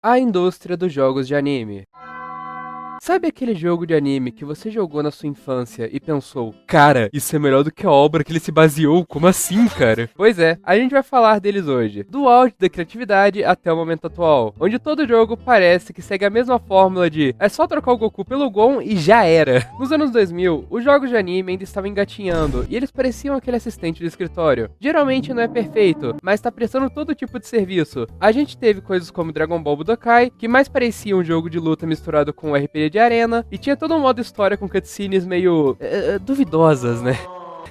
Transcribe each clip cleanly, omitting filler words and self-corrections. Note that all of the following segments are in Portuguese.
A indústria dos jogos de anime. Sabe aquele jogo de anime que você jogou na sua infância e pensou, cara, isso é melhor do que a obra que ele se baseou, como assim, cara? Pois é, a gente vai falar deles hoje, do auge da criatividade até o momento atual, onde todo jogo parece que segue a mesma fórmula de é só trocar o Goku pelo Gon e já era. Nos anos 2000, os jogos de anime ainda estavam engatinhando e eles pareciam aquele assistente do escritório. Geralmente não é perfeito, mas tá prestando todo tipo de serviço. A gente teve coisas como Dragon Ball Budokai, que mais parecia um jogo de luta misturado com um RPG de arena, e tinha todo um modo história com cutscenes meio duvidosas, né?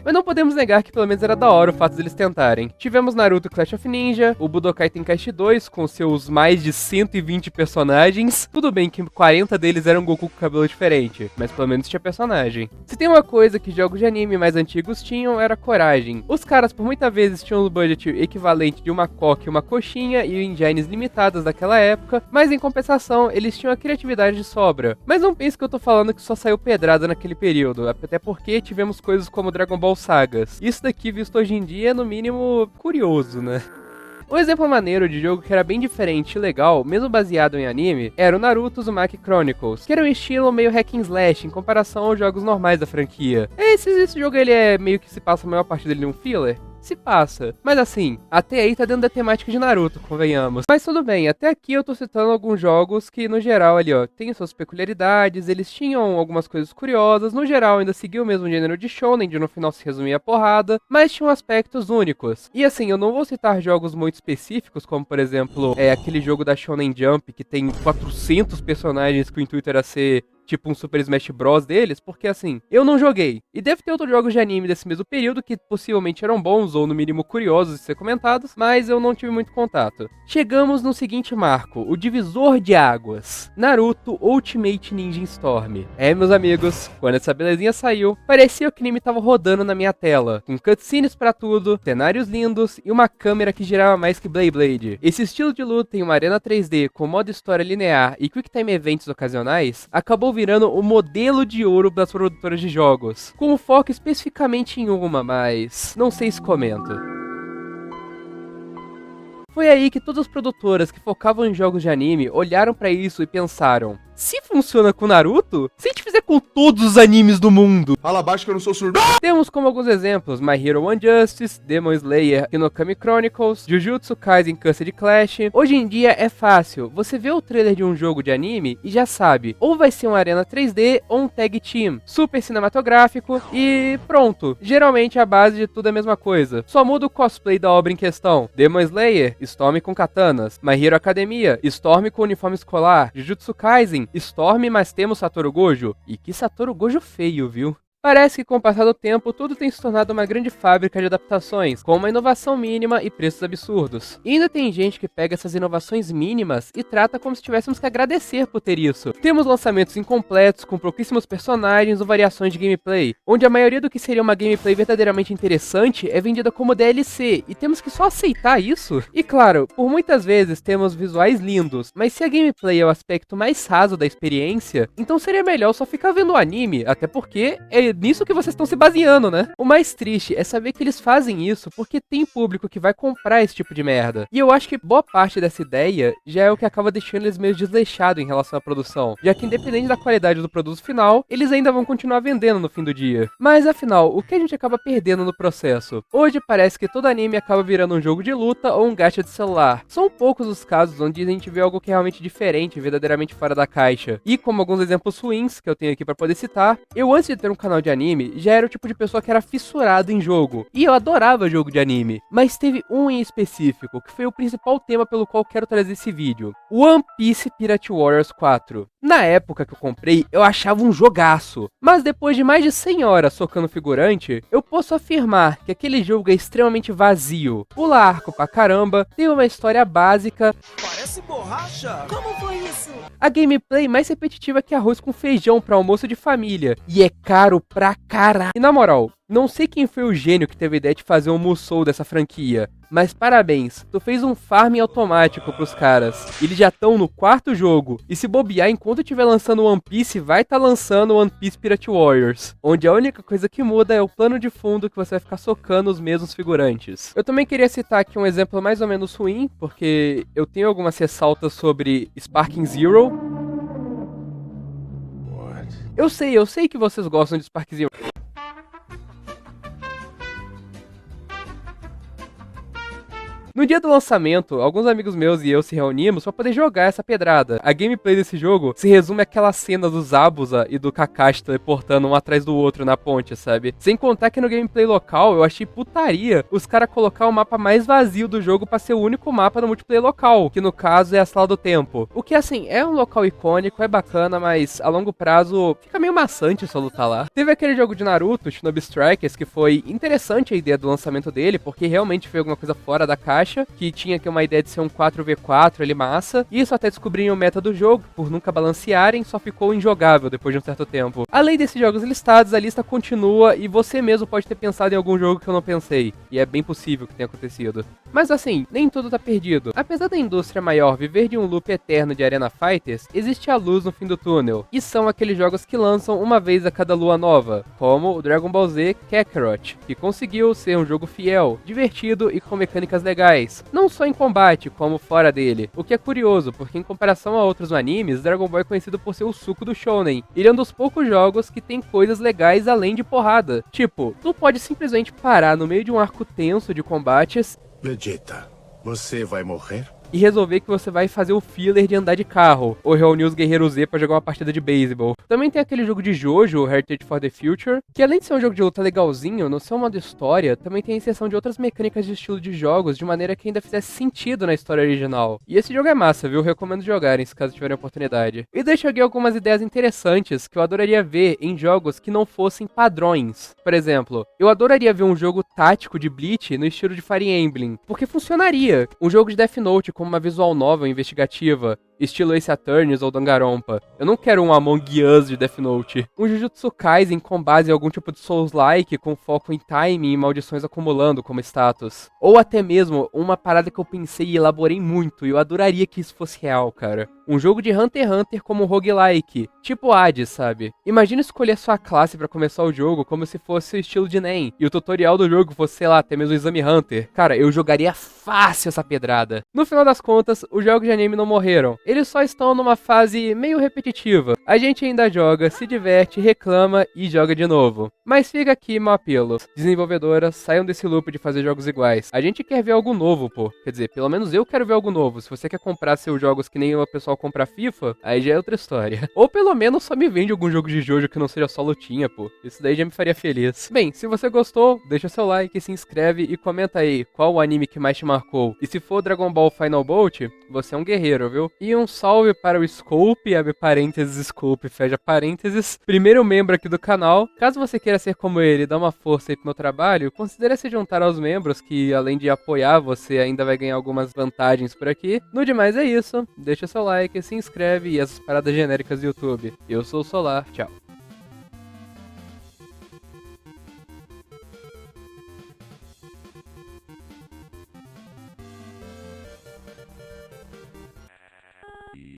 Mas não podemos negar que pelo menos era da hora o fato deles tentarem. Tivemos Naruto Clash of Ninja, o Budokai Tenkaichi 2 com seus mais de 120 personagens. Tudo bem que 40 deles eram Goku com cabelo diferente, mas pelo menos tinha personagem. Se tem uma coisa que jogos de anime mais antigos tinham, era coragem. Os caras por muitas vezes tinham um budget equivalente de uma coca e uma coxinha e engines limitadas daquela época, mas em compensação eles tinham a criatividade de sobra. Mas não pense que eu tô falando que só saiu pedrada naquele período, até porque tivemos coisas como Dragon Ball Sagas. Isso daqui, visto hoje em dia, é no mínimo curioso, né? Um exemplo maneiro de jogo que era bem diferente e legal, mesmo baseado em anime, era o Naruto Uzumaki Chronicles, que era um estilo meio hack and slash em comparação aos jogos normais da franquia. Esse jogo ele é meio que se passa a maior parte dele num filler? Se passa. Mas assim, até aí tá dentro da temática de Naruto, convenhamos. Mas tudo bem, até aqui eu tô citando alguns jogos que, no geral, ali ó, tem suas peculiaridades, eles tinham algumas coisas curiosas, no geral ainda seguiu o mesmo gênero de shonen, de no final se resumir a porrada, mas tinham aspectos únicos. E assim, eu não vou citar jogos muito específicos, como por exemplo, aquele jogo da Shonen Jump, que tem 400 personagens que o intuito era ser tipo um Super Smash Bros deles, porque assim, eu não joguei. E deve ter outros jogos de anime desse mesmo período que possivelmente eram bons ou no mínimo curiosos de ser comentados, mas eu não tive muito contato. Chegamos no seguinte marco, o divisor de águas. Naruto Ultimate Ninja Storm. Meus amigos, quando essa belezinha saiu, parecia que o anime tava rodando na minha tela, com cutscenes pra tudo, cenários lindos e uma câmera que girava mais que Blade. Esse estilo de luta em uma arena 3D com modo história linear e Quick Time Events ocasionais, acabou virando o modelo de ouro das produtoras de jogos, com foco especificamente em uma, mas não sei se comento. Foi aí que todas as produtoras que focavam em jogos de anime olharam pra isso e pensaram: se funciona com Naruto, se a gente fizer com todos os animes do mundo? Fala baixo que eu não sou surdo. Temos como alguns exemplos My Hero One Justice, Demon Slayer Hinokami Chronicles, Jujutsu Kaisen Cursed Clash. Hoje em dia é fácil, você vê o trailer de um jogo de anime e já sabe, ou vai ser uma arena 3D ou um tag team, super cinematográfico e pronto. Geralmente a base de tudo é a mesma coisa, só muda o cosplay da obra em questão. Demon Slayer, Storm com katanas. My Hero Academia, Storm com uniforme escolar. Jujutsu Kaisen, Storm, mas temos Satoru Gojo. E que Satoru Gojo feio, viu? Parece que com o passar do tempo, tudo tem se tornado uma grande fábrica de adaptações, com uma inovação mínima e preços absurdos. E ainda tem gente que pega essas inovações mínimas e trata como se tivéssemos que agradecer por ter isso. Temos lançamentos incompletos, com pouquíssimos personagens ou variações de gameplay, onde a maioria do que seria uma gameplay verdadeiramente interessante é vendida como DLC, e temos que só aceitar isso. E claro, por muitas vezes temos visuais lindos, mas se a gameplay é o aspecto mais raso da experiência, então seria melhor só ficar vendo o anime, até porque é nisso que vocês estão se baseando, né? O mais triste é saber que eles fazem isso porque tem público que vai comprar esse tipo de merda. E eu acho que boa parte dessa ideia já é o que acaba deixando eles meio desleixados em relação à produção, já que independente da qualidade do produto final, eles ainda vão continuar vendendo no fim do dia. Mas afinal, o que a gente acaba perdendo no processo? Hoje parece que todo anime acaba virando um jogo de luta ou um gacha de celular. São poucos os casos onde a gente vê algo que é realmente diferente, verdadeiramente fora da caixa. E como alguns exemplos ruins que eu tenho aqui pra poder citar, eu antes de ter um canal de anime, já era o tipo de pessoa que era fissurado em jogo. E eu adorava jogo de anime. Mas teve um em específico, que foi o principal tema pelo qual quero trazer esse vídeo. One Piece Pirate Warriors 4. Na época que eu comprei, eu achava um jogaço. Mas depois de mais de 100 horas socando figurante, eu posso afirmar que aquele jogo é extremamente vazio. Pula arco pra caramba, tem uma história básica. Parece borracha! Como foi isso? A gameplay mais repetitiva que arroz com feijão pra almoço de família. E é caro pra caralho. E na moral, não sei quem foi o gênio que teve a ideia de fazer um Musou dessa franquia, mas parabéns, tu fez um farming automático pros caras. Eles já estão no 4º jogo, e se bobear, enquanto estiver lançando One Piece, vai estar lançando One Piece Pirate Warriors, onde a única coisa que muda é o plano de fundo que você vai ficar socando os mesmos figurantes. Eu também queria citar aqui um exemplo mais ou menos ruim, porque eu tenho algumas ressaltas sobre Sparking Zero. Eu sei que vocês gostam de Sparking Zero. No dia do lançamento, alguns amigos meus e eu se reunimos pra poder jogar essa pedrada. A gameplay desse jogo se resume àquela cena do Zabuza e do Kakashi teleportando um atrás do outro na ponte, sabe? Sem contar que no gameplay local eu achei putaria os caras colocar o mapa mais vazio do jogo pra ser o único mapa no multiplayer local, que no caso é a Sala do Tempo. O que assim, é um local icônico, é bacana, mas a longo prazo fica meio maçante só lutar lá. Teve aquele jogo de Naruto, Shinobi Strikers, que foi interessante a ideia do lançamento dele, porque realmente foi alguma coisa fora da caixa, que tinha aqui uma ideia de ser um 4v4 ali massa, e isso até descobrirem o meta do jogo, por nunca balancearem, só ficou injogável depois de um certo tempo. Além desses jogos listados, a lista continua e você mesmo pode ter pensado em algum jogo que eu não pensei, e é bem possível que tenha acontecido. Mas assim, nem tudo tá perdido. Apesar da indústria maior viver de um loop eterno de Arena Fighters, existe a luz no fim do túnel, e são aqueles jogos que lançam uma vez a cada lua nova, como o Dragon Ball Z Kakarot, que conseguiu ser um jogo fiel, divertido e com mecânicas legais, não só em combate, como fora dele. O que é curioso, porque em comparação a outros animes, Dragon Ball é conhecido por ser o suco do shounen. Ele é um dos poucos jogos que tem coisas legais além de porrada. Tipo, tu pode simplesmente parar no meio de um arco tenso de combates Vegeta, você vai morrer? e resolver que você vai fazer o filler de andar de carro, ou reunir os guerreiros Z pra jogar uma partida de beisebol. Também tem aquele jogo de Jojo, Heritage for the Future, que além de ser um jogo de luta legalzinho, no seu modo história, também tem inserção de outras mecânicas de estilo de jogos, de maneira que ainda fizesse sentido na história original. E esse jogo é massa, viu? Recomendo jogarem, se caso tiverem oportunidade. E deixo aqui algumas ideias interessantes que eu adoraria ver em jogos que não fossem padrões. Por exemplo, eu adoraria ver um jogo tático de Bleach no estilo de Fire Emblem, porque funcionaria. Um jogo de Death Note como uma visual novel investigativa, estilo Ace Attorney ou Danganronpa. Eu não quero um Among Us de Death Note. Um Jujutsu Kaisen com base em algum tipo de Souls-like, com foco em timing e maldições acumulando como status. Ou até mesmo uma parada que eu pensei e elaborei muito, e eu adoraria que isso fosse real, cara. Um jogo de Hunter x Hunter como roguelike, tipo Hades, sabe? Imagina escolher sua classe pra começar o jogo como se fosse o estilo de NEM, e o tutorial do jogo fosse, sei lá, até mesmo o Exame Hunter. Cara, eu jogaria fácil essa pedrada. No final das contas, os jogos de anime não morreram. Eles só estão numa fase meio repetitiva. A gente ainda joga, se diverte, reclama e joga de novo. Mas fica aqui meu apelo. Desenvolvedoras, saiam desse loop de fazer jogos iguais. A gente quer ver algo novo, pô. Quer dizer, pelo menos eu quero ver algo novo. Se você quer comprar seus jogos que nem o pessoal compra FIFA, aí já é outra história. Ou pelo menos só me vende algum jogo de Jojo que não seja só lutinha, pô. Isso daí já me faria feliz. Bem, se você gostou, deixa seu like, se inscreve e comenta aí qual o anime que mais te marcou. E se for Dragon Ball Final Bolt, você é um guerreiro, viu? E um salve para o Scope, abre parênteses, Scope, fecha parênteses, primeiro membro aqui do canal. Caso você queira ser como ele e dar uma força aí pro meu trabalho, considere se juntar aos membros, que além de apoiar, você ainda vai ganhar algumas vantagens por aqui. No demais é isso, deixa seu like, se inscreve e essas paradas genéricas do YouTube. Eu sou o Solar, tchau.